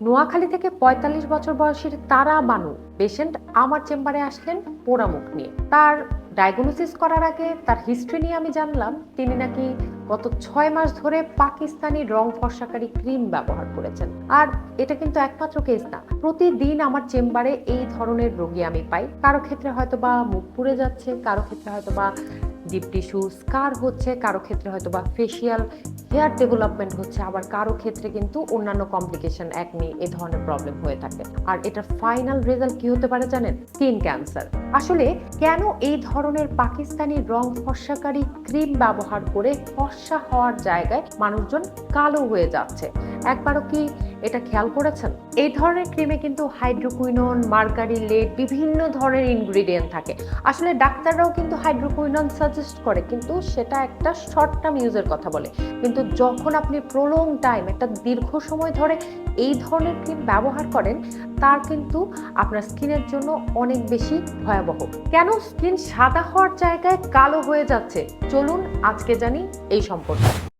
নোয়াখালী থেকে ৪৫ বছর বয়সীর তারা বানু পেশেন্ট আমার চেম্বারে আসলেন পোড়া মুখ নিয়ে। তার ডায়াগনোসিস করার আগে তার হিস্ট্রি নিয়ে আমি জানলাম তিনি নাকি গত ৬ মাস ধরে পাকিস্তানি রং ফর্সাকারী ক্রিম ব্যবহার করেছেন। আর এটা কিন্তু একমাত্র কেস না, প্রতিদিন আমার চেম্বারে এই ধরনের রোগী আমি পাই। কারো ক্ষেত্রে হয়তো বা মুখ পুড়ে যাচ্ছে, কারো ক্ষেত্রে হয়তো বা ডিপ টিস্যু স্কার হচ্ছে, কারো ক্ষেত্রে হয়তো বা ফেসিয়াল হেয়ার ডেভেলপমেন্ট হচ্ছে, আবার কারো ক্ষেত্রে কিন্তু অন্যান্য কমপ্লিকেশন একনি এই ধরনের প্রবলেম হয়ে থাকে। আর এটার ফাইনাল রেজাল্ট কি হতে পারে জানেন? Skin cancer. আসলে কেন এই ধরনের পাকিস্তানি রং ফর্সাকারী ক্রিম ব্যবহার করে ফর্সা হওয়ার জায়গায় মানুষজন কালো হয়ে যাচ্ছে, একবারও কি এটা খেয়াল করেছেন? এই ধরনের ক্রিমে কিন্তু হাইড্রোকুইনন, মার্গারিলেট, বিভিন্ন ধরনের ইনগ্রিডিয়েন্ট থাকে। আসলে ডাক্তাররাও কিন্তু হাইড্রোকুইনন সাজেস্ট করে, কিন্তু সেটা একটা শর্ট টার্ম ইউজের কথা বলে। কিন্তু যখন আপনি প্রলং টাইম, একটা দীর্ঘ সময় ধরে এই ধরনের ক্রিম ব্যবহার করেন, তার কিন্তু আপনার স্কিনের জন্য অনেক বেশি ভয়াবহ। কেন স্কিন সাদা হওয়ার জায়গায় কালো হয়ে যাচ্ছে, চলুন আজকে জানি এই সম্পর্কে।